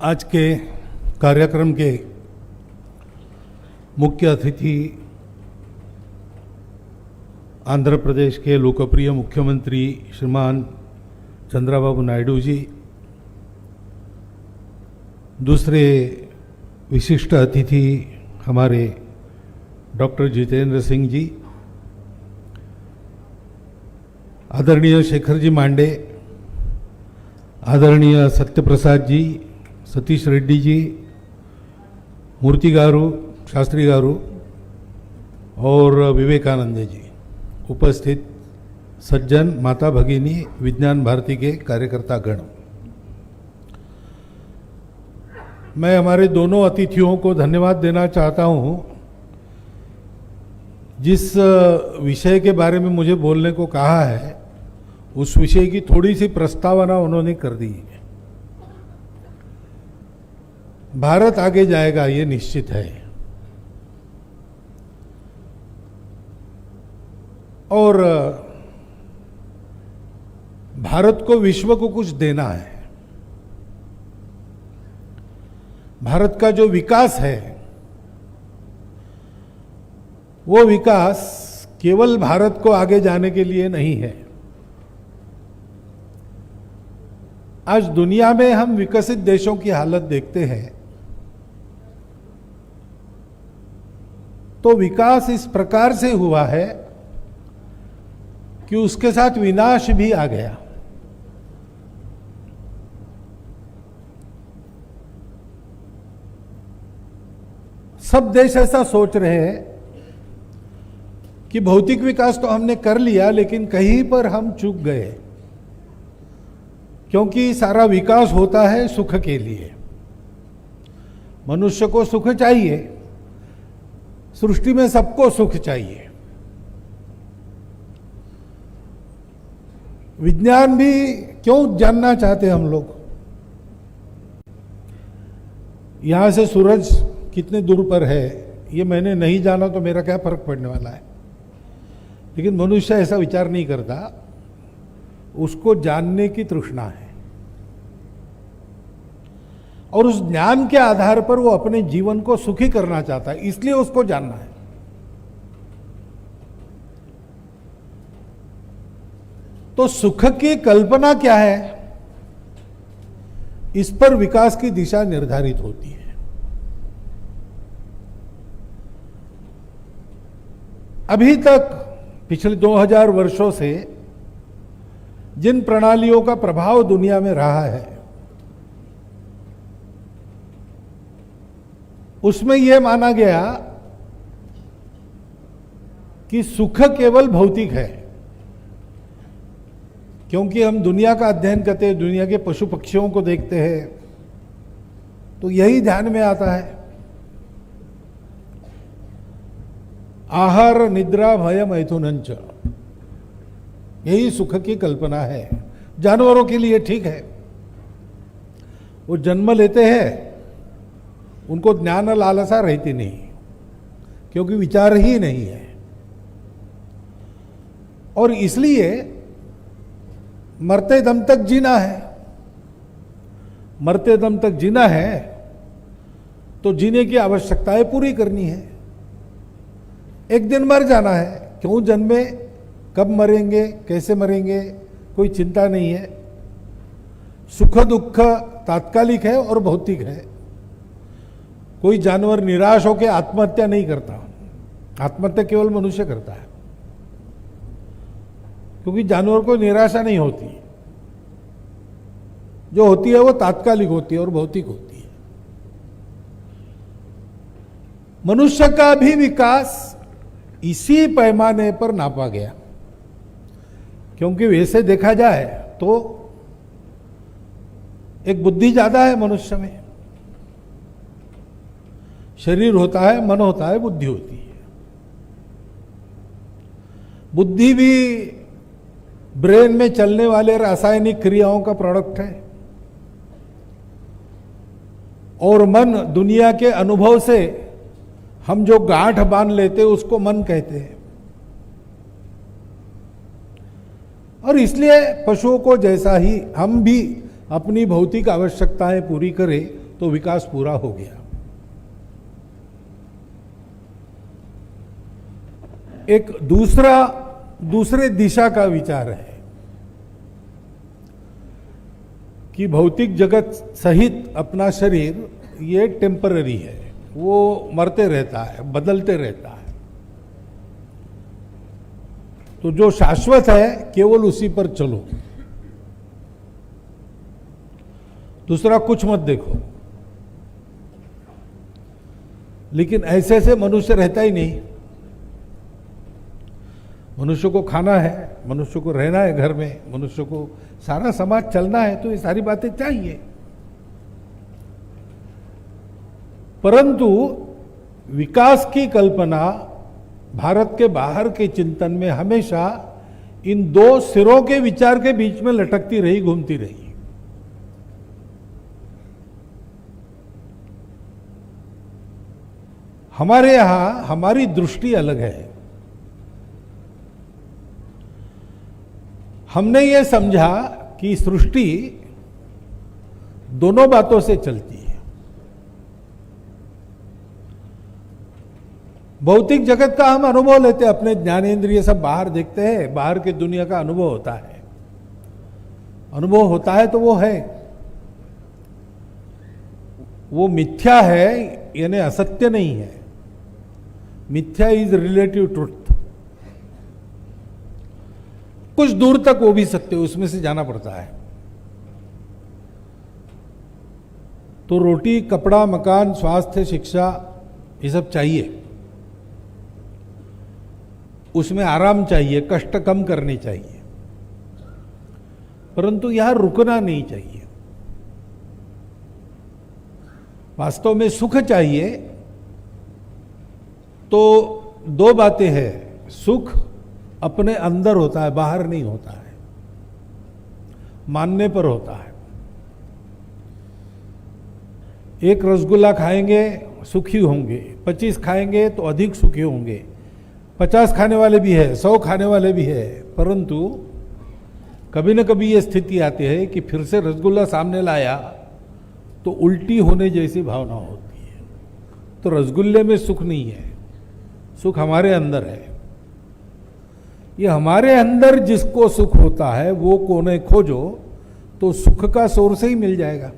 आज के कार्यक्रम के मुख्य अतिथि आंध्र प्रदेश के लोकप्रिय मुख्यमंत्री श्रीमान चंद्रबाबू नायडू जी, दूसरे विशिष्ट अतिथि हमारे डॉक्टर जितेंद्र सिंह जी, आदरणीय शेखर जी मांडे, आदरणीय सत्यप्रसाद जी, सतीश रेड्डी जी, मूर्ति गारू, शास्त्री गारू और विवेकानंद जी, उपस्थित सज्जन, माता भगिनी, विज्ञान भारती के कार्यकर्ता गण, मैं हमारे दोनों अतिथियों को धन्यवाद देना चाहता हूं। जिस विषय के बारे में मुझे बोलने को कहा है उस विषय की थोड़ी सी प्रस्तावना उन्होंने कर दी है। भारत आगे जाएगा, ये निश्चित है, और भारत को विश्व को कुछ देना है। भारत का जो विकास है वो विकास केवल भारत को आगे जाने के लिए नहीं है। आज दुनिया में हम विकसित देशों की हालत देखते हैं तो विकास इस प्रकार से हुआ है कि उसके साथ विनाश भी आ गया। सब देश ऐसा सोच रहे हैं कि भौतिक विकास तो हमने कर लिया, लेकिन कहीं पर हम चूक गए, क्योंकि सारा विकास होता है सुख के लिए। मनुष्य को सुख चाहिए, सृष्टि में सबको सुख चाहिए। विज्ञान भी क्यों जानना चाहते हम लोग? यहां से सूरज कितने दूर पर है ये मैंने नहीं जाना तो मेरा क्या फर्क पड़ने वाला है, लेकिन मनुष्य ऐसा विचार नहीं करता, उसको जानने की तृष्णा है और उस ज्ञान के आधार पर वो अपने जीवन को सुखी करना चाहता है, इसलिए उसको जानना है। तो सुख की कल्पना क्या है, इस पर विकास की दिशा निर्धारित होती है। अभी तक पिछले 2000 वर्षों से जिन प्रणालियों का प्रभाव दुनिया में रहा है उसमें यह माना गया कि सुख केवल भौतिक है, क्योंकि हम दुनिया का अध्ययन करते हैं, दुनिया के पशु पक्षियों को देखते हैं तो यही ध्यान में आता है। आहार निद्रा भय मैथुनंच, यही सुख की कल्पना है। जानवरों के लिए ठीक है, वो जन्म लेते हैं, उनको ज्ञान लालसा रहती नहीं, क्योंकि विचार ही नहीं है, और इसलिए मरते दम तक जीना है। मरते दम तक जीना है तो जीने की आवश्यकताएं पूरी करनी है। एक दिन मर जाना है, क्यों जन्मे, कब मरेंगे, कैसे मरेंगे, कोई चिंता नहीं है। सुख दुख तात्कालिक है और भौतिक है। कोई जानवर निराश होकर आत्महत्या नहीं करता, आत्महत्या केवल मनुष्य करता है, क्योंकि जानवर को निराशा नहीं होती, जो होती है वो तात्कालिक होती है और भौतिक होती है। मनुष्य का भी विकास इसी पैमाने पर नापा गया, क्योंकि वैसे देखा जाए तो एक बुद्धि ज्यादा है मनुष्य में। शरीर होता है, मन होता है, बुद्धि होती है। बुद्धि भी ब्रेन में चलने वाले रासायनिक क्रियाओं का प्रोडक्ट है, और मन दुनिया के अनुभव से हम जो गांठ बांध लेते हैं उसको मन कहते हैं। और इसलिए पशुओं को जैसा ही हम भी अपनी भौतिक आवश्यकताएं पूरी करें तो विकास पूरा हो गया। एक दूसरे दिशा का विचार है कि भौतिक जगत सहित अपना शरीर ये टेम्पररी है, वो मरते रहता है, बदलते रहता है। तो जो शाश्वत है केवल उसी पर चलो, दूसरा कुछ मत देखो। लेकिन ऐसे से मनुष्य रहता ही नहीं। मनुष्य को खाना है, मनुष्य को रहना है घर में, मनुष्य को सारा समाज चलना है, तो ये सारी बातें चाहिए। परंतु विकास की कल्पना भारत के बाहर के चिंतन में हमेशा इन दो सिरों के विचार के बीच में लटकती रही, घूमती रही। हमारे यहां हमारी दृष्टि अलग है। हमने ये समझा कि सृष्टि दोनों बातों से चलती है। भौतिक जगत का हम अनुभव लेते हैं, अपने ज्ञानेंद्रिय सब बाहर देखते हैं, बाहर की दुनिया का अनुभव होता है। अनुभव होता है तो वो है, वो मिथ्या है यानी असत्य नहीं है। मिथ्या इज रिलेटिव ट्रुथ। कुछ दूर तक वो भी सत्य, उसमें से जाना पड़ता है। तो रोटी, कपड़ा, मकान, स्वास्थ्य, शिक्षा, ये सब चाहिए। उसमें आराम चाहिए, कष्ट कम करने चाहिए, परंतु यहां रुकना नहीं चाहिए। वास्तव में सुख चाहिए तो दो बातें हैं। सुख अपने अंदर होता है, बाहर नहीं होता है, मानने पर होता है। एक रसगुल्ला खाएंगे सुखी होंगे, 25 खाएंगे तो अधिक सुखी होंगे। 50 खाने वाले भी है, 100 खाने वाले भी है, परंतु कभी न कभी यह स्थिति आती है कि फिर से रसगुल्ला सामने लाया तो उल्टी होने जैसी भावना होती है। तो रसगुल्ले में सुख नहीं है, सुख हमारे अंदर है। ये हमारे अंदर जिसको सुख होता है वो कोने खोजो तो सुख का सोर्स ही मिल जाएगा,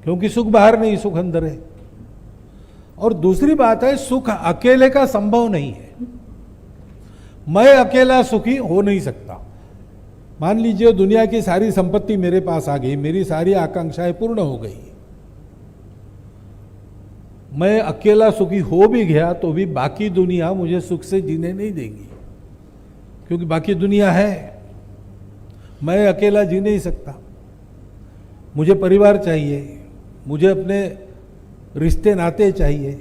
क्योंकि सुख बाहर नहीं, सुख अंदर है। और दूसरी बात है, सुख अकेले का संभव नहीं है। मैं अकेला सुखी हो नहीं सकता। मान लीजिए दुनिया की सारी संपत्ति मेरे पास आ गई, मेरी सारी आकांक्षाएं पूर्ण हो गई, मैं अकेला सुखी हो भी गया तो भी बाकी दुनिया मुझे सुख से जीने नहीं देगी, क्योंकि बाकी दुनिया है। मैं अकेला जी नहीं सकता, मुझे परिवार चाहिए, मुझे अपने रिश्ते नाते चाहिए,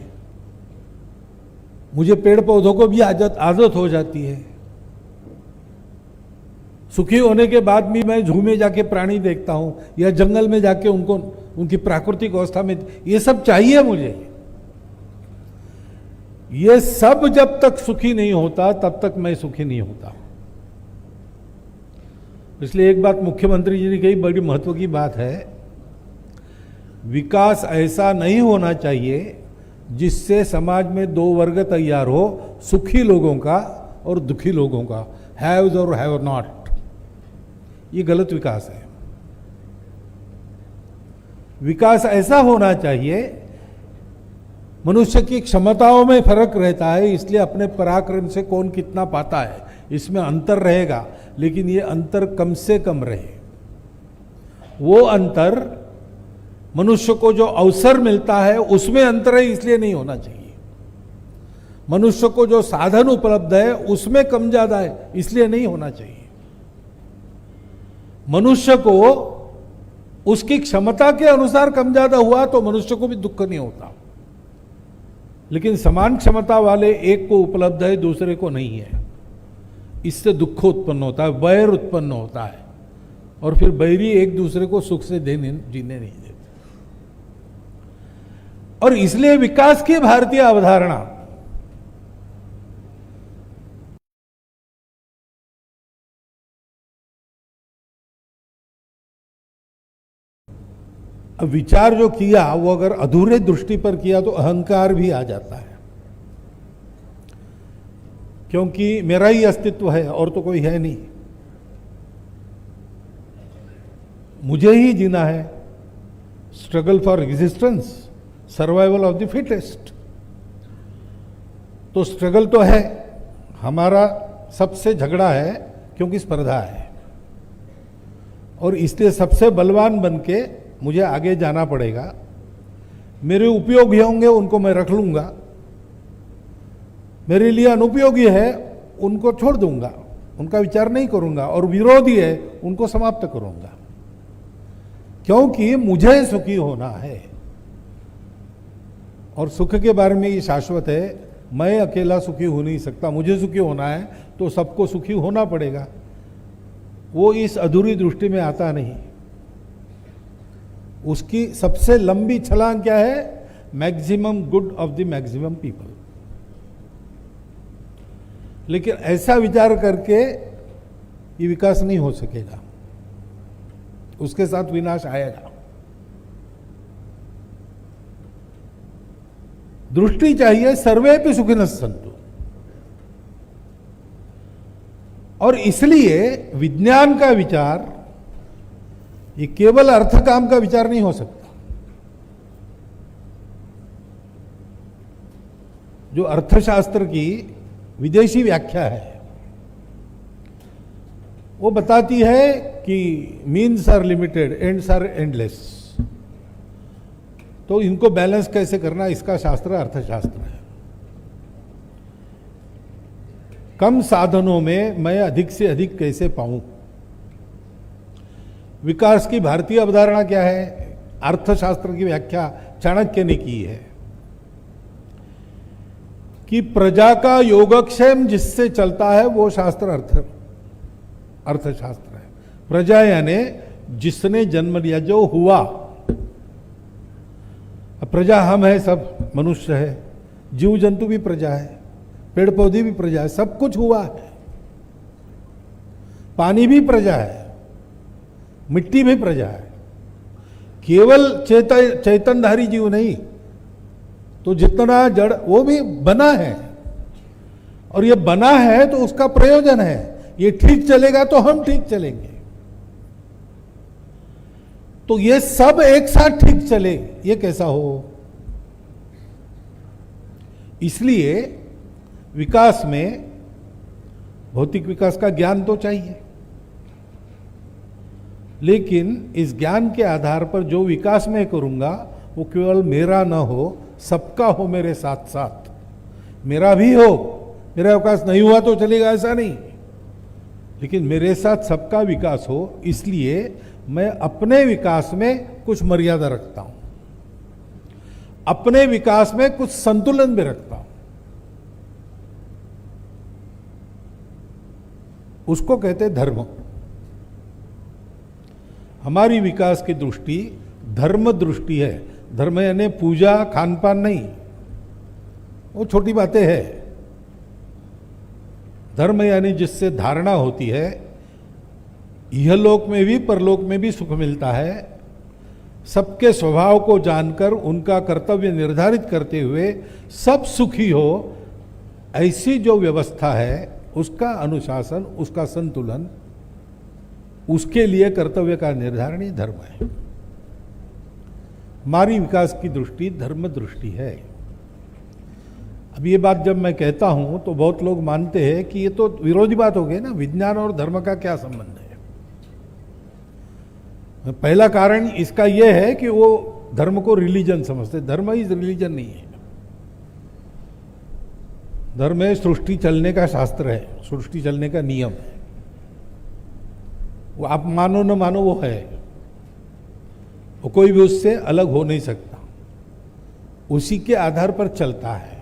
मुझे पेड़ पौधों को भी आदत हो जाती है। सुखी होने के बाद भी मैं झू में जाके प्राणी देखता हूं या जंगल में जाके उनको उनकी प्राकृतिक अवस्था में, ये सब चाहिए मुझे। ये सब जब तक सुखी नहीं होता तब तक मैं सुखी नहीं होता। इसलिए एक बात मुख्यमंत्री जी ने कही, बड़ी महत्व की बात है, विकास ऐसा नहीं होना चाहिए जिससे समाज में दो वर्ग तैयार हो, सुखी लोगों का और दुखी लोगों का, हैव्स और हैव नॉट। ये गलत विकास है। विकास ऐसा होना चाहिए, मनुष्य की क्षमताओं में फर्क रहता है, इसलिए अपने पराक्रम से कौन कितना पाता है इसमें अंतर रहेगा, लेकिन ये अंतर कम से कम रहे। वो अंतर मनुष्य को जो अवसर मिलता है उसमें अंतर है, इसलिए नहीं होना चाहिए। मनुष्य को जो साधन उपलब्ध है उसमें कम ज्यादा है, इसलिए नहीं होना चाहिए। मनुष्य को उसकी क्षमता के अनुसार कम ज्यादा हुआ तो मनुष्य को भी दुख नहीं होता, लेकिन समान क्षमता वाले एक को उपलब्ध है, दूसरे को नहीं है, इससे दुख उत्पन्न होता है, वैर उत्पन्न होता है, और फिर बैरी एक दूसरे को सुख से जीने नहीं देते। और इसलिए विकास की भारतीय अवधारणा अब विचार जो किया वो अगर अधूरे दृष्टि पर किया तो अहंकार भी आ जाता है, क्योंकि मेरा ही अस्तित्व है और तो कोई है नहीं, मुझे ही जीना है। Struggle for existence, survival of the fittest. तो स्ट्रगल तो है, हमारा सबसे झगड़ा है, क्योंकि स्पर्धा है, और इसलिए सबसे बलवान बन के मुझे आगे जाना पड़ेगा। मेरे उपयोगी होंगे उनको मैं रख लूंगा, मेरे लिए अनुपयोगी है उनको छोड़ दूंगा, उनका विचार नहीं करूंगा, और विरोधी है उनको समाप्त करूंगा, क्योंकि मुझे सुखी होना है। और सुख के बारे में ये शाश्वत है, मैं अकेला सुखी हो नहीं सकता, मुझे सुखी होना है तो सबको सुखी होना पड़ेगा। वो इस अधूरी दृष्टि में आता नहीं। उसकी सबसे लंबी छलांग क्या है? Maximum good of the maximum people. लेकिन ऐसा विचार करके ये विकास नहीं हो सकेगा, उसके साथ विनाश आएगा। दृष्टि चाहिए सर्वे पे सुखिनः सन्तु। और इसलिए विज्ञान का विचार ये केवल अर्थ काम का विचार नहीं हो सकता। जो अर्थशास्त्र की विदेशी व्याख्या है वो बताती है कि means are limited, ends are endless. तो इनको बैलेंस कैसे करना, इसका शास्त्र अर्थशास्त्र है। कम साधनों में मैं अधिक से अधिक कैसे पाऊं। विकास की भारतीय अवधारणा क्या है? अर्थशास्त्र की व्याख्या चाणक्य ने की है कि प्रजा का योगक्षेम जिससे चलता है वो शास्त्र अर्थशास्त्र है। प्रजा यानी जिसने जन्म लिया, जो हुआ। अब प्रजा हम है, सब मनुष्य है, जीव जंतु भी प्रजा है, पेड़ पौधे भी प्रजा है, सब कुछ हुआ है। पानी भी प्रजा है, मिट्टी भी प्रजा है। केवल चैतन्यधारी जीव नहीं, तो जितना जड़ वो भी बना है, और ये बना है तो उसका प्रयोजन है। ये ठीक चलेगा तो हम ठीक चलेंगे। तो ये सब एक साथ ठीक चले, ये कैसा हो? इसलिए विकास में भौतिक विकास का ज्ञान तो चाहिए, लेकिन इस ज्ञान के आधार पर जो विकास मैं करूंगा वो केवल मेरा ना हो, सबका हो मेरे साथ साथ। मेरा भी हो, मेरा विकास नहीं हुआ तो चलेगा ऐसा नहीं, लेकिन मेरे साथ सबका विकास हो। इसलिए मैं अपने विकास में कुछ मर्यादा रखता हूं, अपने विकास में कुछ संतुलन भी रखता हूं। उसको कहते हैं धर्म। हमारी विकास की दृष्टि धर्म दृष्टि है। धर्म यानी पूजा खान पान नहीं, वो छोटी बातें हैं। धर्म यानी जिससे धारणा होती है इहलोक में भी परलोक में भी सुख मिलता है। सबके स्वभाव को जानकर उनका कर्तव्य निर्धारित करते हुए सब सुखी हो, ऐसी जो व्यवस्था है उसका अनुशासन, उसका संतुलन, उसके लिए कर्तव्य का निर्धारण ही धर्म है। हमारी विकास की दृष्टि धर्म दृष्टि है। अब ये बात जब मैं कहता हूं तो बहुत लोग मानते हैं कि ये तो विरोधी बात हो गई ना, विज्ञान और धर्म का क्या संबंध है। पहला कारण इसका यह है कि वो धर्म को रिलीजन समझते। धर्म इज रिलीजन नहीं है। धर्म है सृष्टि चलने का शास्त्र है, सृष्टि चलने का नियम है। वो आप मानो न मानो वो है, वो कोई भी उससे अलग हो नहीं सकता, उसी के आधार पर चलता है।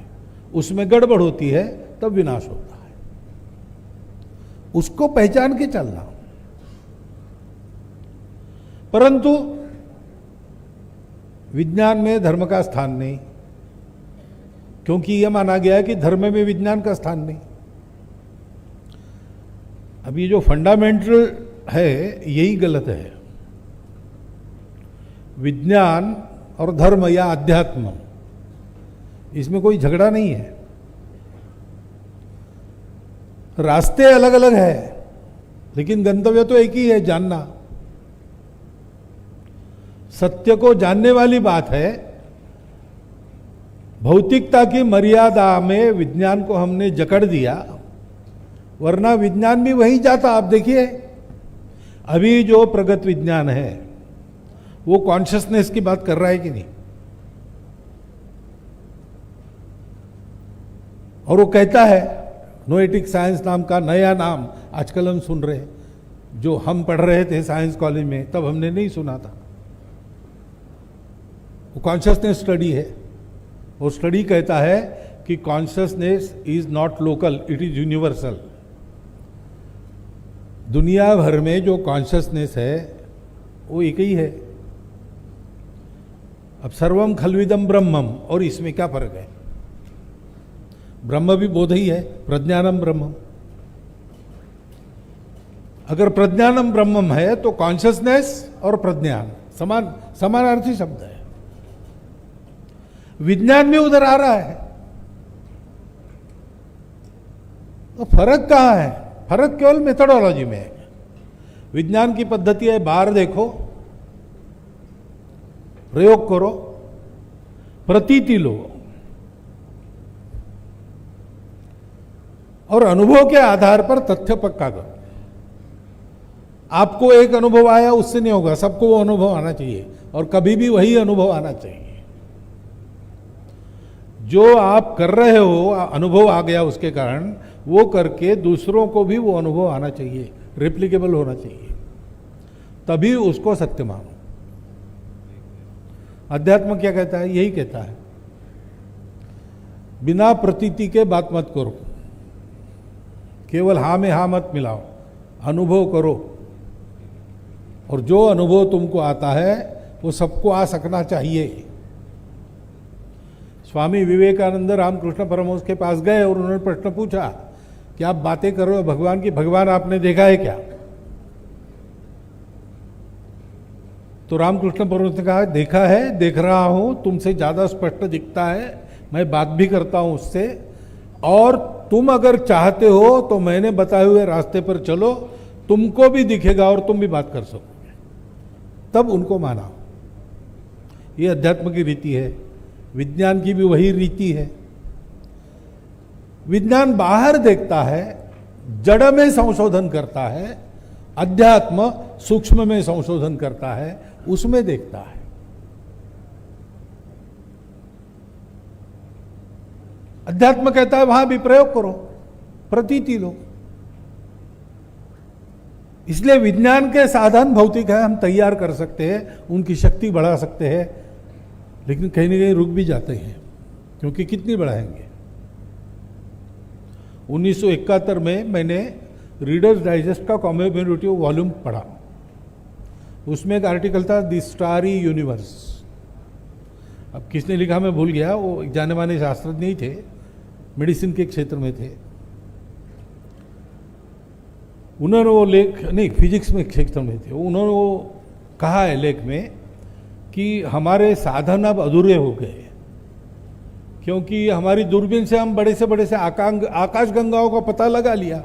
उसमें गड़बड़ होती है तब विनाश होता है। उसको पहचान के चलना। परंतु विज्ञान में धर्म का स्थान नहीं, क्योंकि यह माना गया है कि धर्म में विज्ञान का स्थान नहीं। अब ये जो फंडामेंटल है यही गलत है। विज्ञान और धर्म या अध्यात्म, इसमें कोई झगड़ा नहीं है। रास्ते अलग अलग है, लेकिन गंतव्य तो एक ही है, जानना। सत्य को जानने वाली बात है। भौतिकता की मर्यादा में विज्ञान को हमने जकड़ दिया, वरना विज्ञान भी वहीं जाता। आप देखिए, अभी जो प्रगत विज्ञान है वो कॉन्शियसनेस की बात कर रहा है कि नहीं? और वो कहता है, नोएटिक साइंस नाम का नया नाम आजकल हम सुन रहे हैं, जो हम पढ़ रहे थे साइंस कॉलेज में तब हमने नहीं सुना था। वो कॉन्शियसनेस स्टडी है। वो स्टडी कहता है कि consciousness is not local, it is universal. दुनिया भर में जो कॉन्शियसनेस है वो एक ही है। अब सर्वम खलविदम ब्रह्मम, और इसमें क्या फर्क है? ब्रह्म भी बोध ही है, प्रज्ञानम ब्रह्मम। अगर प्रज्ञानम ब्रह्मम है तो कॉन्शियसनेस और प्रज्ञान समानार्थी शब्द है। विज्ञान भी उधर आ रहा है, तो फर्क कहां है? फर्क केवल मेथोडोलॉजी में है। विज्ञान की पद्धति है, बाहर देखो, प्रयोग करो, प्रतीति लो, और अनुभव के आधार पर तथ्य पक्का करो। आपको एक अनुभव आया उससे नहीं होगा, सबको वो अनुभव आना चाहिए, और कभी भी वही अनुभव आना चाहिए। जो आप कर रहे हो, अनुभव आ गया उसके कारण, वो करके दूसरों को भी वो अनुभव आना चाहिए, रेप्लिकेबल होना चाहिए, तभी उसको सत्य मानो। अध्यात्म क्या कहता है? यही कहता है, बिना प्रतीति के बात मत करो, केवल हाँ में हाँ मत मिलाओ, अनुभव करो, और जो अनुभव तुमको आता है वो सबको आ सकना चाहिए। स्वामी विवेकानंद रामकृष्ण परमहंस के पास गए और उन्होंने प्रश्न पूछा कि आप बातें कर रहे हो भगवान की, भगवान आपने देखा है क्या? तो रामकृष्ण परमहंस ने कहा, देखा है, देख रहा हूं, तुमसे ज्यादा स्पष्ट दिखता है, मैं बात भी करता हूं उससे, और तुम अगर चाहते हो तो मैंने बताए हुए रास्ते पर चलो, तुमको भी दिखेगा और तुम भी बात कर सकोगे। तब उनको माना। ये अध्यात्म की रीति है। विज्ञान की भी वही रीति है। विज्ञान बाहर देखता है, जड़ में संशोधन करता है, अध्यात्म सूक्ष्म में संशोधन करता है, उसमें देखता है। अध्यात्म कहता है वहां भी प्रयोग करो, प्रतीति लो। इसलिए विज्ञान के साधन भौतिक है, हम तैयार कर सकते हैं, उनकी शक्ति बढ़ा सकते हैं, लेकिन कहीं ना कहीं रुक भी जाते हैं, क्योंकि कितनी बढ़ाएंगे। 1971 में मैंने रीडर्स डाइजेस्ट का कॉमेमोरेटिव वॉल्यूम पढ़ा। उसमें एक आर्टिकल था, द स्टारी यूनिवर्स। अब किसने लिखा मैं भूल गया, वो एक जाने माने शास्त्रज्ञ ही थे, मेडिसिन के क्षेत्र में थे। उन्होंने वो लेख, नहीं फिजिक्स में क्षेत्र में थे, उन्होंने वो कहा है लेख में कि हमारे साधन अब अधूरे हो गए, क्योंकि हमारी दूरबीन से हम बड़े से आकाश गंगाओं का पता लगा लिया,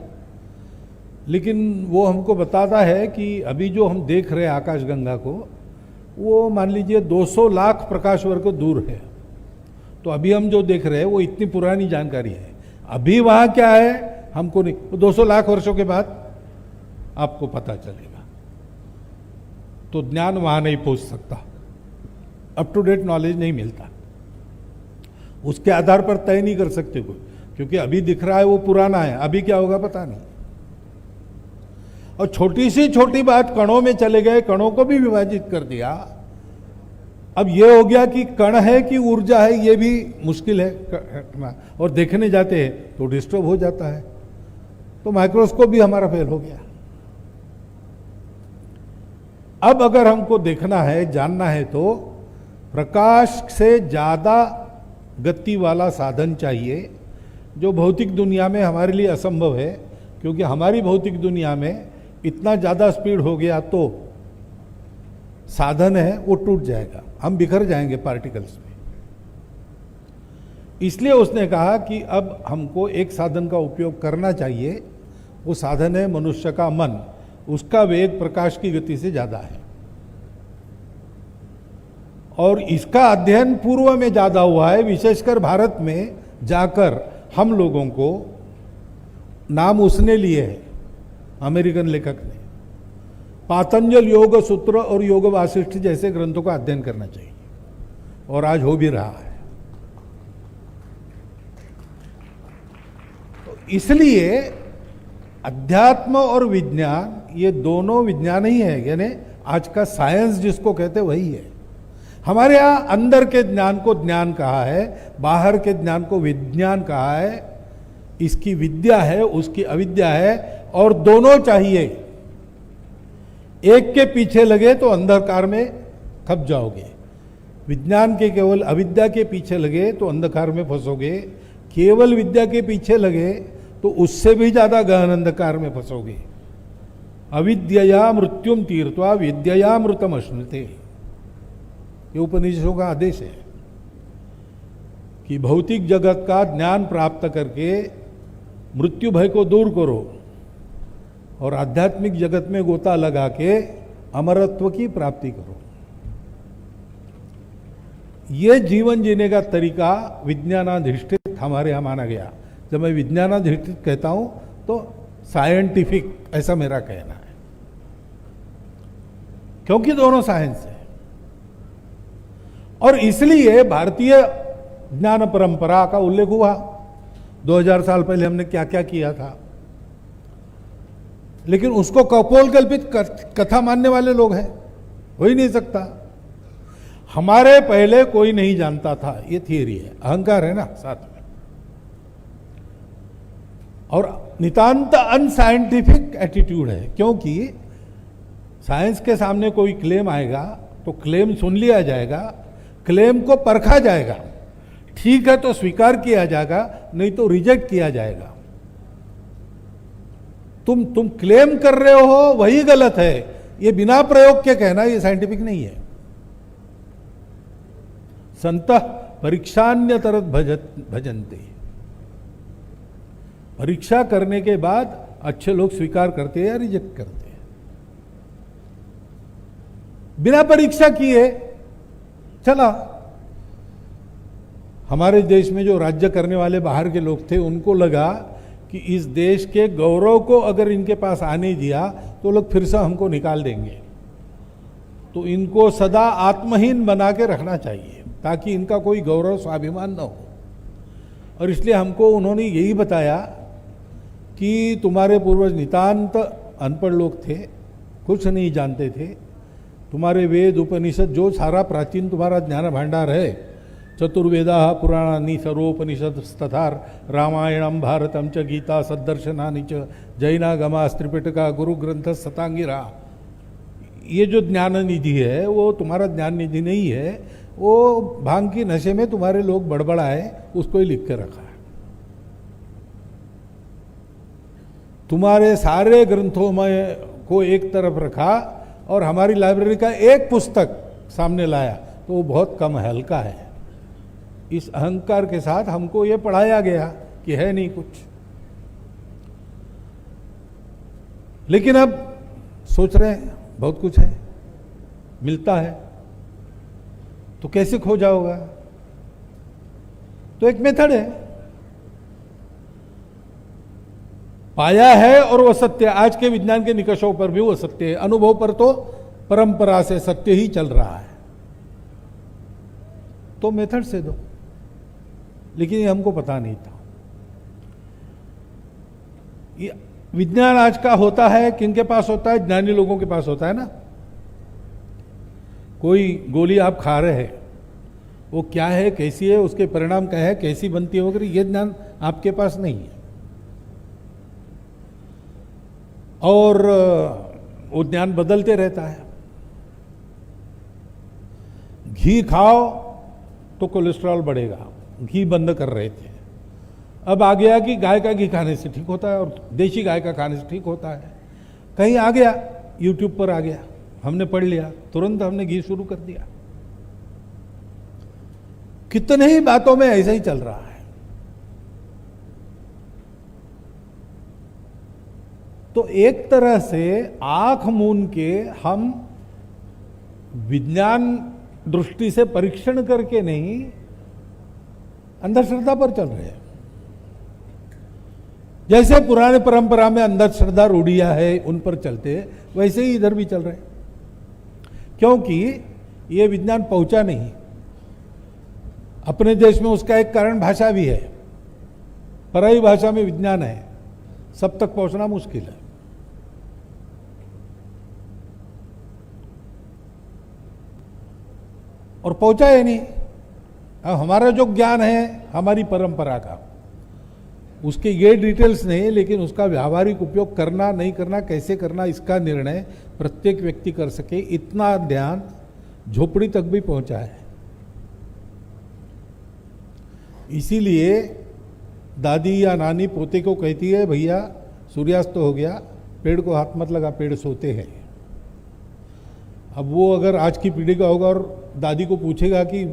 लेकिन वो हमको बताता है कि अभी जो हम देख रहे हैं आकाश गंगा को, वो मान लीजिए 200 लाख प्रकाश वर्ष दूर है। तो अभी हम जो देख रहे हैं वो इतनी पुरानी जानकारी है। अभी वहां क्या है हमको नहीं, 200 लाख वर्षों के बाद आपको पता चलेगा। तो ज्ञान वहां नहीं पहुंच सकता, अप टू डेट नॉलेज नहीं मिलता, उसके आधार पर तय नहीं कर सकते कोई, क्योंकि अभी दिख रहा है वो पुराना है, अभी क्या होगा पता नहीं। और छोटी सी छोटी बात, कणों में चले गए, कणों को भी विभाजित कर दिया। अब ये हो गया कि कण है कि ऊर्जा है, ये भी मुश्किल है, और देखने जाते हैं तो डिस्टर्ब हो जाता है। तो माइक्रोस्कोप भी हमारा फेल हो गया। अब अगर हमको देखना है, जानना है, तो प्रकाश से ज्यादा गति वाला साधन चाहिए, जो भौतिक दुनिया में हमारे लिए असंभव है, क्योंकि हमारी भौतिक दुनिया में इतना ज्यादा स्पीड हो गया तो साधन है वो टूट जाएगा, हम बिखर जाएंगे पार्टिकल्स में। इसलिए उसने कहा कि अब हमको एक साधन का उपयोग करना चाहिए, वो साधन है मनुष्य का मन। उसका वेग प्रकाश की गति से ज्यादा है और इसका अध्ययन पूर्व में ज्यादा हुआ है, विशेषकर भारत में जाकर हम लोगों को नाम उसने लिए है, अमेरिकन लेखक ने। पातंजल योग सूत्र और योग वासिष्ठ जैसे ग्रंथों का अध्ययन करना चाहिए और आज हो भी रहा है। तो इसलिए अध्यात्म और विज्ञान ये दोनों विज्ञान ही है, यानी आज का साइंस जिसको कहते वही है। हमारे यहां अंदर के ज्ञान को ज्ञान कहा है, बाहर के ज्ञान को विज्ञान कहा है। इसकी विद्या है, उसकी अविद्या है और दोनों चाहिए। एक के पीछे लगे तो अंधकार में खप जाओगे, विज्ञान के केवल अविद्या के पीछे लगे तो अंधकार में फंसोगे, केवल विद्या के पीछे लगे तो उससे भी ज्यादा गहन अंधकार में फंसोगे। अविद्यया मृत्युम तीर्थवा विद्यया मृतम अश्नुते, ये उपनिषदों का आदेश है कि भौतिक जगत का ज्ञान प्राप्त करके मृत्यु भय को दूर करो और आध्यात्मिक जगत में गोता लगा के अमरत्व की प्राप्ति करो। ये जीवन जीने का तरीका विज्ञानाधिष्ठित हमारे यहां माना गया। जब मैं विज्ञानाधिष्ठित कहता हूं तो साइंटिफिक, ऐसा मेरा कहना है, क्योंकि दोनों साइंस है। और इसलिए भारतीय ज्ञान परंपरा का उल्लेख हुआ। 2000 साल पहले हमने क्या क्या किया था, लेकिन उसको कपोल कल्पित कथा मानने वाले लोग हैं, हो ही नहीं सकता। हमारे पहले कोई नहीं जानता था, ये थियरी है, अहंकार है ना साथ में। और नितांत अनसाइंटिफिक एटीट्यूड है, क्योंकि साइंस के सामने कोई क्लेम आएगा तो क्लेम सुन लिया जाएगा, क्लेम को परखा जाएगा, ठीक है तो स्वीकार किया जाएगा, नहीं तो रिजेक्ट किया जाएगा। तुम क्लेम कर रहे हो वही गलत है, ये बिना प्रयोग के कहना ये साइंटिफिक नहीं है। संतः परीक्षान्यतरत भजन्ते, परीक्षा करने के बाद अच्छे लोग स्वीकार करते हैं या रिजेक्ट करते हैं। बिना परीक्षा किए चला। हमारे देश में जो राज्य करने वाले बाहर के लोग थे, उनको लगा कि इस देश के गौरव को अगर इनके पास आने दिया तो लोग फिर से हमको निकाल देंगे, तो इनको सदा आत्महीन बना के रखना चाहिए ताकि इनका कोई गौरव स्वाभिमान न हो। और इसलिए हमको उन्होंने यही बताया कि तुम्हारे पूर्वज नितांत अनपढ़ लोग थे, कुछ नहीं जानते थे। तुम्हारे वेद उपनिषद जो सारा प्राचीन तुम्हारा ज्ञान भांडार है, चतुर्वेदा पुराणानि सर्वोपनिषद तथा रामायणम भारतम च गीता सद्दर्शनानि च जैनागमा त्रिपिटका गुरु ग्रंथ सतांगिरा, ये जो ज्ञान निधि है वो तुम्हारा ज्ञान निधि नहीं है, वो भांग की नशे में तुम्हारे लोग बड़बड़ाए उसको ही लिख के रखा है। तुम्हारे सारे ग्रंथों में को एक तरफ रखा और हमारी लाइब्रेरी का एक पुस्तक सामने लाया तो वो बहुत कम है, हल्का है। इस अहंकार के साथ हमको ये पढ़ाया गया कि है नहीं कुछ। लेकिन अब सोच रहे हैं बहुत कुछ है, मिलता है, तो कैसे खो जाओगा? तो एक मेथड है, पाया है और वो सत्य, आज के विज्ञान के निकषों पर भी वो सत्य है, अनुभव पर तो परंपरा से सत्य ही चल रहा है। तो मेथड से दो, लेकिन ये हमको पता नहीं था। ये विज्ञान आज का होता है, किनके पास होता है? ज्ञानी लोगों के पास होता है ना। कोई गोली आप खा रहे हैं, वो क्या है, कैसी है, उसके परिणाम क्या है, कैसी बनती है वगैरह, ये ज्ञान आपके पास नहीं है। और वो ज्ञान बदलते रहता है। घी खाओ तो कोलेस्ट्रॉल बढ़ेगा, घी बंद कर रहे थे, अब आ गया कि गाय का घी खाने से ठीक होता है और देशी गाय का खाने से ठीक होता है। कहीं आ गया, यूट्यूब पर आ गया, हमने पढ़ लिया, तुरंत हमने घी शुरू कर दिया। कितने ही बातों में ऐसा ही चल रहा है। तो एक तरह से आंख मूंद के हम विज्ञान दृष्टि से परीक्षण करके नहीं, अंधश्रद्धा पर चल रहे हैं। जैसे पुराने परंपरा में अंधश्रद्धा रूढ़ियां है उन पर चलते, वैसे ही इधर भी चल रहे हैं। क्योंकि ये विज्ञान पहुंचा नहीं। अपने देश में उसका एक कारण भाषा भी है। पराई भाषा में विज्ञान है, सब तक पहुंचना मुश्किल है। और पहुंचा है नहीं। अब हमारा जो ज्ञान है हमारी परंपरा का, उसके ये डिटेल्स नहीं, लेकिन उसका व्यावहारिक उपयोग करना नहीं करना, कैसे करना, इसका निर्णय प्रत्येक व्यक्ति कर सके, इतना ध्यान झोपड़ी तक भी पहुंचा है। इसीलिए दादी या नानी पोते को कहती है, भैया सूर्यास्त हो गया, पेड़ को हाथ मत लगा, पेड़ सोते हैं। अब वो अगर आज की पीढ़ी का होगा और दादी को पूछेगा कि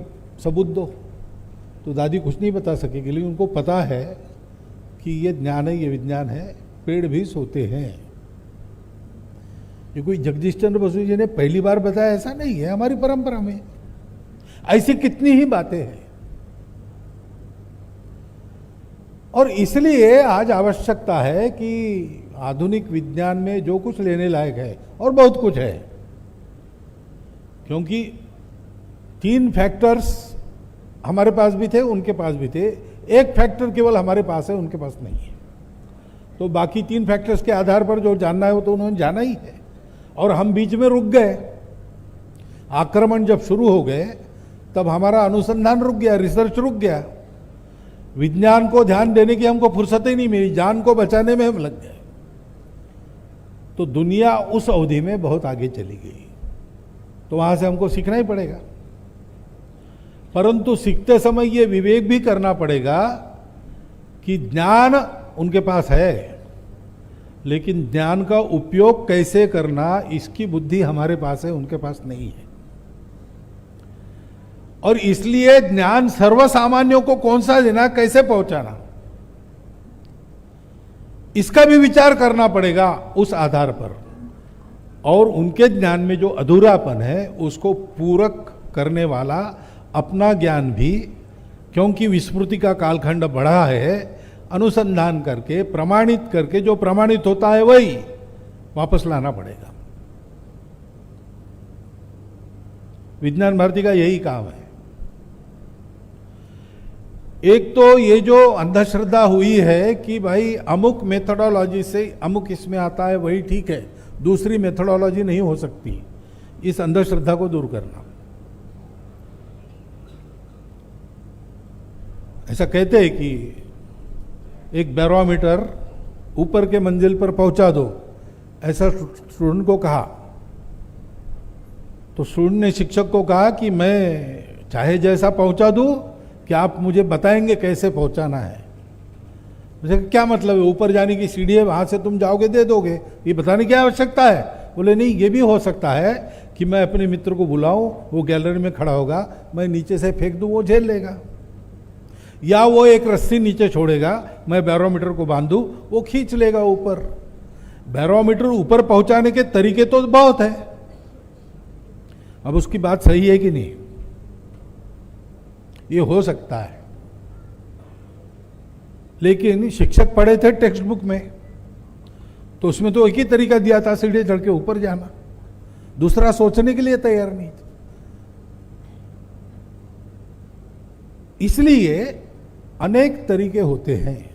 सबूत दो, तो दादी कुछ नहीं बता सकेगी, लेकिन उनको पता है कि ये ज्ञान है, ये विज्ञान है, पेड़ भी सोते हैं। ये कोई जगदीश चंद्र बसु जी ने पहली बार बताया ऐसा नहीं है, हमारी परंपरा में ऐसी कितनी ही बातें हैं। और इसलिए आज आवश्यकता है कि आधुनिक विज्ञान में जो कुछ लेने लायक है, और बहुत कुछ है, क्योंकि 3 फैक्टर्स हमारे पास भी थे, उनके पास भी थे। एक फैक्टर केवल हमारे पास है, उनके पास नहीं है। तो बाकी 3 फैक्टर्स के आधार पर जो जानना है वो तो उन्होंने जाना ही है। और हम बीच में रुक गए। आक्रमण जब शुरू हो गए तब हमारा अनुसंधान रुक गया, रिसर्च रुक गया। विज्ञान को ध्यान देने की हमको फुर्सत ही नहीं मिली, जान को बचाने में हम लग गए। तो दुनिया उस अवधि में बहुत आगे चली गई। तो वहां से हमको सीखना ही पड़ेगा। परंतु सीखते समय ये विवेक भी करना पड़ेगा कि ज्ञान उनके पास है, लेकिन ज्ञान का उपयोग कैसे करना, इसकी बुद्धि हमारे पास है, उनके पास नहीं है। और इसलिए ज्ञान सर्वसामान्यों को कौन सा देना, कैसे पहुंचाना, इसका भी विचार करना पड़ेगा उस आधार पर। और उनके ज्ञान में जो अधूरापन है उसको पूरक करने वाला अपना ज्ञान भी, क्योंकि विस्मृति का कालखंड बढ़ा है, अनुसंधान करके प्रमाणित करके जो प्रमाणित होता है वही वापस लाना पड़ेगा। विज्ञान भारती का यही काम है। एक तो ये जो अंधश्रद्धा हुई है कि भाई अमुक मेथोडोलॉजी से अमुक इसमें आता है वही ठीक है, दूसरी मेथोडोलॉजी नहीं हो सकती, इस अंधश्रद्धा को दूर करना। ऐसा कहते हैं कि एक बैरोमीटर ऊपर के मंजिल पर पहुंचा दो, ऐसा स्टूडेंट को कहा। तो स्टूडेंट ने शिक्षक को कहा कि मैं चाहे जैसा पहुंचा दूं, क्या आप मुझे बताएंगे कैसे पहुंचाना है? मुझे क्या मतलब है, ऊपर जाने की सीढ़ी है, वहां से तुम जाओगे दे दोगे, ये बताने की आवश्यकता है? बोले नहीं, ये भी हो सकता है कि मैं अपने मित्र को बुलाऊं, वो गैलरी में खड़ा होगा, मैं नीचे से फेंक दूं, वो झेल लेगा। या वो एक रस्सी नीचे छोड़ेगा, मैं बैरोमीटर को बांधूं, वो खींच लेगा ऊपर। बैरोमीटर ऊपर पहुंचाने के तरीके तो बहुत है। अब उसकी बात सही है कि नहीं, ये हो सकता है। लेकिन शिक्षक पढ़े थे टेक्स्ट बुक में, तो उसमें तो एक ही तरीका दिया था, सीढ़ी चढ़ के ऊपर जाना, दूसरा सोचने के लिए तैयार नहीं थे। इसलिए अनेक तरीके होते हैं,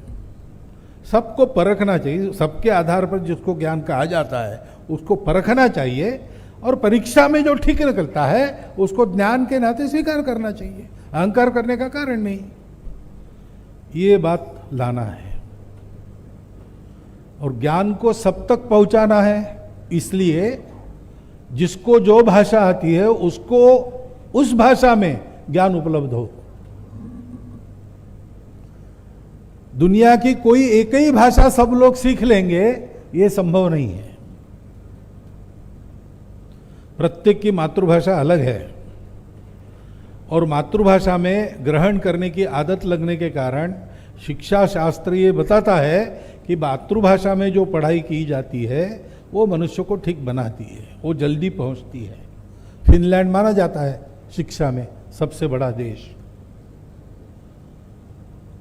सबको परखना चाहिए। सबके आधार पर जिसको ज्ञान कहा जाता है उसको परखना चाहिए, और परीक्षा में जो ठीक निकलता है उसको ज्ञान के नाते स्वीकार करना चाहिए, अहंकार करने का कारण नहीं। ये बात लाना है। और ज्ञान को सब तक पहुंचाना है, इसलिए जिसको जो भाषा आती है उसको उस भाषा में ज्ञान उपलब्ध हो। दुनिया की कोई एक ही भाषा सब लोग सीख लेंगे, ये संभव नहीं है। प्रत्येक की मातृभाषा अलग है और मातृभाषा में ग्रहण करने की आदत लगने के कारण शिक्षा शास्त्र ये बताता है कि मातृभाषा में जो पढ़ाई की जाती है वो मनुष्य को ठीक बनाती है, वो जल्दी पहुंचती है। फिनलैंड माना जाता है शिक्षा में सबसे बड़ा देश।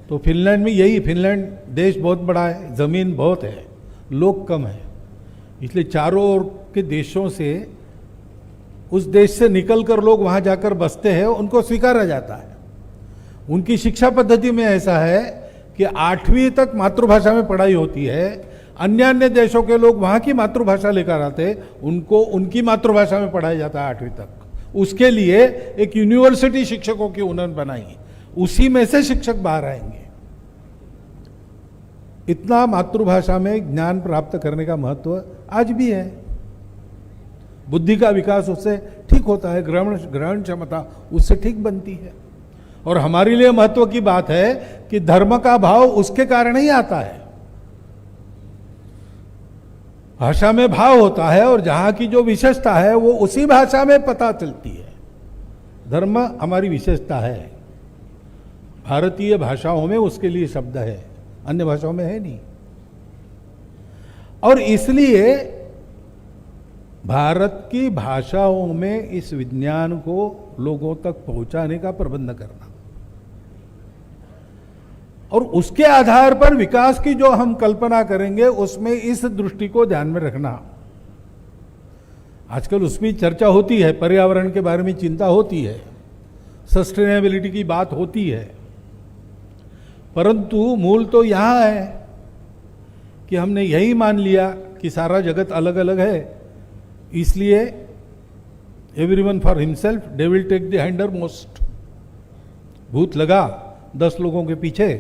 तो फिनलैंड में यही, फिनलैंड देश बहुत बड़ा है, जमीन बहुत है, लोग कम है, इसलिए चारों ओर के देशों से, उस देश से निकलकर लोग वहां जाकर बसते हैं, उनको स्वीकारा जाता है। उनकी शिक्षा पद्धति में ऐसा है कि 8वीं तक मातृभाषा में पढ़ाई होती है। अन्य देशों के लोग वहां की मातृभाषा लेकर आते, उनको उनकी मातृभाषा में पढ़ाया जाता है 8वीं तक। उसके लिए एक यूनिवर्सिटी शिक्षकों की उन्होंने बनाई, उसी में से शिक्षक बाहर आएंगे। इतना मातृभाषा में ज्ञान प्राप्त करने का महत्व आज भी है। बुद्धि का विकास उससे ठीक होता है, ग्रहण क्षमता उससे ठीक बनती है। और हमारे लिए महत्व की बात है कि धर्म का भाव उसके कारण ही आता है। भाषा में भाव होता है और जहां की जो विशेषता है वो उसी भाषा में पता चलती है। धर्म हमारी विशेषता है, भारतीय भाषाओं में उसके लिए शब्द है, अन्य भाषाओं में है नहीं। और इसलिए भारत की भाषाओं में इस विज्ञान को लोगों तक पहुंचाने का प्रबंध करना और उसके आधार पर विकास की जो हम कल्पना करेंगे उसमें इस दृष्टि को ध्यान में रखना। आजकल उसमें चर्चा होती है, पर्यावरण के बारे में चिंता होती है, सस्टेनेबिलिटी की बात होती है, परंतु मूल तो यहां है कि हमने यही मान लिया कि सारा जगत अलग अलग है, इसलिए everyone for himself, they will take the hindmost. भूत लगा 10 लोगों के पीछे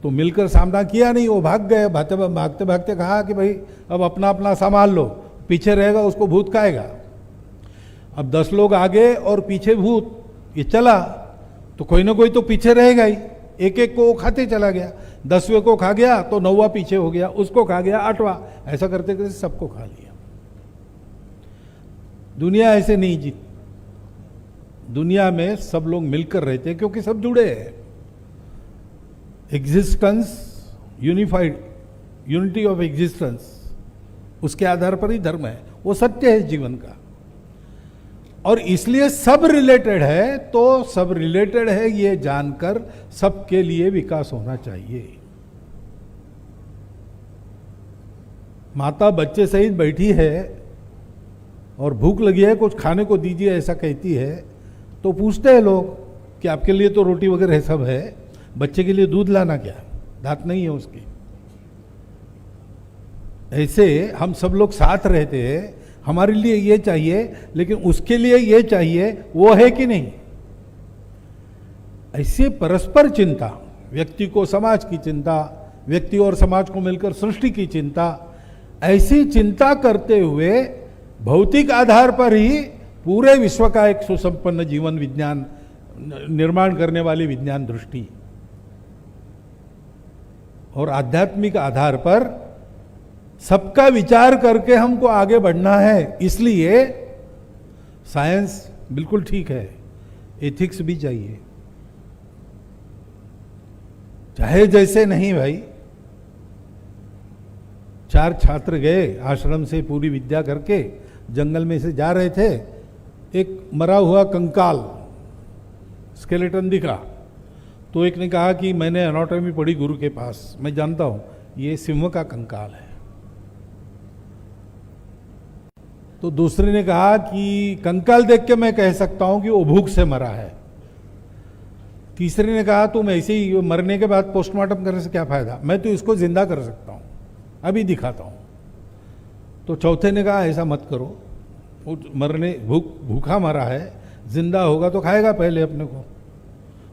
तो मिलकर सामना किया नहीं, वो भाग गए। भागते भागते कहा कि भाई अब अपना अपना संभाल लो, पीछे रहेगा उसको भूत खाएगा। अब 10 लोग आगे और पीछे भूत, ये चला तो कोई ना कोई तो पीछे रहेगा ही। एक एक को खाते चला गया, 10वें को खा गया तो 9वां पीछे हो गया, उसको खा गया 8वां, ऐसा करते करते सबको खा लिया। दुनिया ऐसे नहीं जीत, दुनिया में सब लोग मिलकर रहते हैं क्योंकि सब जुड़े हैं। Existence unified, unity of existence, उसके आधार पर ही धर्म है, वो सत्य है जीवन का। और इसलिए सब रिलेटेड है, तो सब रिलेटेड है ये जानकर सबके लिए विकास होना चाहिए। माता बच्चे सहित बैठी है और भूख लगी है, कुछ खाने को दीजिए ऐसा कहती है, तो पूछते हैं लोग कि आपके लिए तो रोटी वगैरह सब है, बच्चे के लिए दूध लाना क्या, दांत नहीं है उसके। ऐसे हम सब लोग साथ रहते हैं, हमारे लिए ये चाहिए लेकिन उसके लिए ये चाहिए, वो है कि नहीं। ऐसे परस्पर चिंता, व्यक्ति को समाज की चिंता, व्यक्ति और समाज को मिलकर सृष्टि की चिंता, ऐसी चिंता करते हुए भौतिक आधार पर ही पूरे विश्व का एक सुसंपन्न जीवन विज्ञान निर्माण करने वाली विज्ञान दृष्टि, और आध्यात्मिक आधार पर सबका विचार करके हमको आगे बढ़ना है। इसलिए साइंस बिल्कुल ठीक है, एथिक्स भी चाहिए, चाहे जैसे नहीं भाई। 4 छात्र गए आश्रम से पूरी विद्या करके, जंगल में से जा रहे थे, एक मरा हुआ कंकाल स्केलेटन दिखा, तो एक ने कहा कि मैंने एनाटॉमी पढ़ी गुरु के पास, मैं जानता हूं ये सिंह का कंकाल है। तो दूसरे ने कहा कि कंकाल देख के मैं कह सकता हूं कि वो भूख से मरा है। तीसरे ने कहा तुम ऐसे ही मरने के बाद पोस्टमार्टम करने से क्या फायदा, मैं तो इसको जिंदा कर सकता हूं, अभी दिखाता हूं। तो चौथे ने कहा ऐसा मत करो, वो मरने भूखा मरा है, जिंदा होगा तो खाएगा पहले अपने को।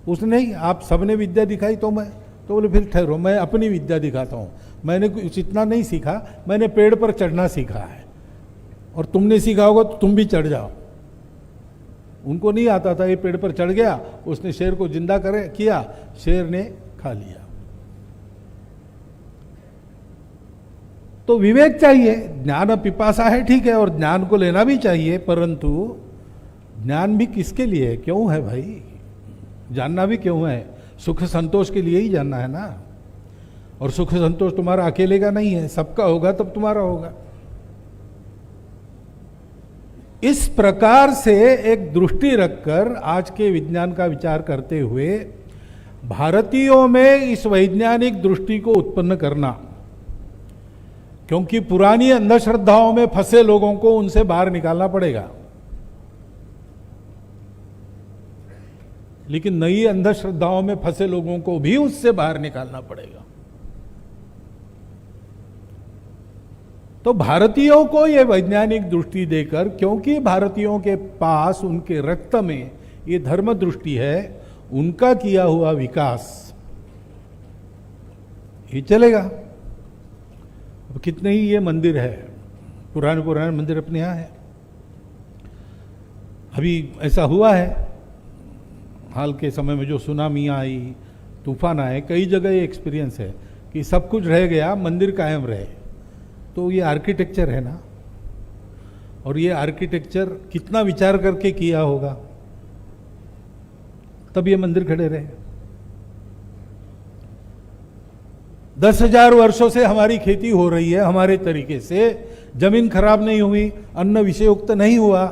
उसने नहीं, आप सबने विद्या दिखाई तो मैं, तो बोले फिर ठहरो, मैं अपनी विद्या दिखाता हूं। मैंने कुछ इतना नहीं सीखा, मैंने पेड़ पर चढ़ना सीखा है, और तुमने सीखा होगा तो तुम भी चढ़ जाओ। उनको नहीं आता था, ये पेड़ पर चढ़ गया, उसने शेर को जिंदा किया, शेर ने खा लिया। तो विवेक चाहिए। ज्ञान पिपासा है, ठीक है, और ज्ञान को लेना भी चाहिए, परंतु ज्ञान भी किसके लिए है, क्यों है भाई? जानना भी क्यों है? सुख संतोष के लिए ही जानना है ना। और सुख संतोष तुम्हारा अकेले का नहीं है, सबका होगा तब तुम्हारा होगा। इस प्रकार से एक दृष्टि रखकर आज के विज्ञान का विचार करते हुए भारतीयों में इस वैज्ञानिक दृष्टि को उत्पन्न करना, क्योंकि पुरानी अंधश्रद्धाओं में फंसे लोगों को उनसे बाहर निकालना पड़ेगा, लेकिन नई अंधश्रद्धाओं में फंसे लोगों को भी उससे बाहर निकालना पड़ेगा। तो भारतीयों को यह वैज्ञानिक दृष्टि देकर, क्योंकि भारतीयों के पास उनके रक्त में ये धर्म दृष्टि है, उनका किया हुआ विकास ये चलेगा। अब कितने ही ये मंदिर है, पुराने पुराने मंदिर अपने यहां है। अभी ऐसा हुआ है हाल के समय में, जो सुनामी आई, तूफान आए, कई जगह ये एक्सपीरियंस है कि सब कुछ रह गया, मंदिर कायम रहे। तो ये आर्किटेक्चर है ना, और ये आर्किटेक्चर कितना विचार करके किया होगा, तब ये मंदिर खड़े रहे। 10,000 वर्षों से हमारी खेती हो रही है हमारे तरीके से, जमीन खराब नहीं हुई, अन्न विषयुक्त नहीं हुआ,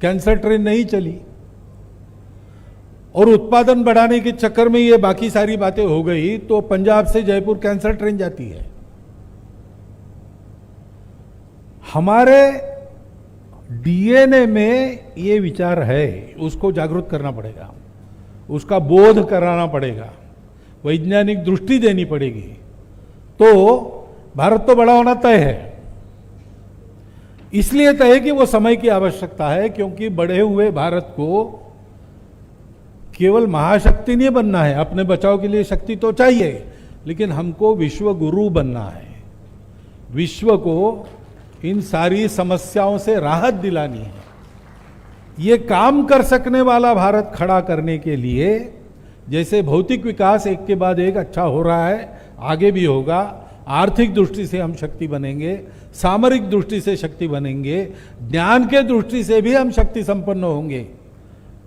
कैंसर ट्रेन नहीं चली, और उत्पादन बढ़ाने के चक्कर में ये बाकी सारी बातें हो गई, तो पंजाब से जयपुर कैंसर ट्रेन जाती है। हमारे डीएनए में ये विचार है, उसको जागरूक करना पड़ेगा, उसका बोध कराना पड़ेगा, वैज्ञानिक दृष्टि देनी पड़ेगी, तो भारत तो बड़ा होना तय है। इसलिए तय है कि वो समय की आवश्यकता है, क्योंकि बढ़े हुए भारत को केवल महाशक्ति नहीं बनना है, अपने बचाव के लिए शक्ति तो चाहिए, लेकिन हमको विश्व गुरु बनना है। विश्व को इन सारी समस्याओं से राहत दिलानी है। ये काम कर सकने वाला भारत खड़ा करने के लिए, जैसे भौतिक विकास एक के बाद एक अच्छा हो रहा है, आगे भी होगा, आर्थिक दृष्टि से हम शक्ति बनेंगे, सामरिक दृष्टि से शक्ति बनेंगे, ज्ञान के दृष्टि से भी हम शक्ति संपन्न होंगे,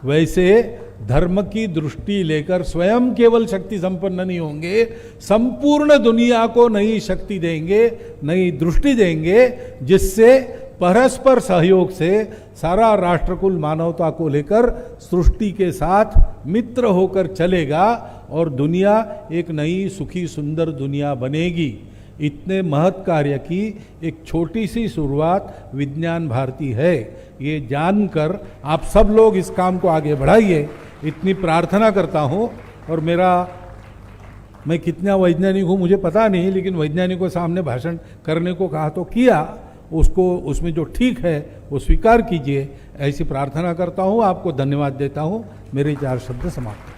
वैसे धर्म की दृष्टि लेकर स्वयं केवल शक्ति संपन्न नहीं होंगे, संपूर्ण दुनिया को नई शक्ति देंगे, नई दृष्टि देंगे, जिससे परस्पर सहयोग से सारा राष्ट्रकुल मानवता को लेकर सृष्टि के साथ मित्र होकर चलेगा और दुनिया एक नई सुखी सुंदर दुनिया बनेगी। इतने महत् कार्य की एक छोटी सी शुरुआत विज्ञान भारती है। ये जानकर आप सब लोग इस काम को आगे बढ़ाइए, इतनी प्रार्थना करता हूँ। और मैं कितना वैज्ञानिक हूँ मुझे पता नहीं, लेकिन वैज्ञानिकों सामने भाषण करने को कहा तो किया, उसको उसमें जो ठीक है वो स्वीकार कीजिए, ऐसी प्रार्थना करता हूँ। आपको धन्यवाद देता हूँ। मेरे 4 शब्द समाप्त।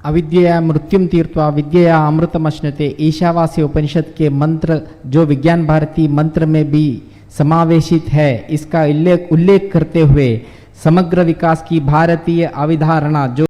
अविद्यया मृत्युम तीर्त्वा विद्यया अमृतमश्नुते ईशावास्य उपनिषद के मंत्र जो विज्ञान भारती मंत्र में भी समावेशित है, इसका उल्लेख करते हुए समग्र विकास की भारतीय अवधारणा जो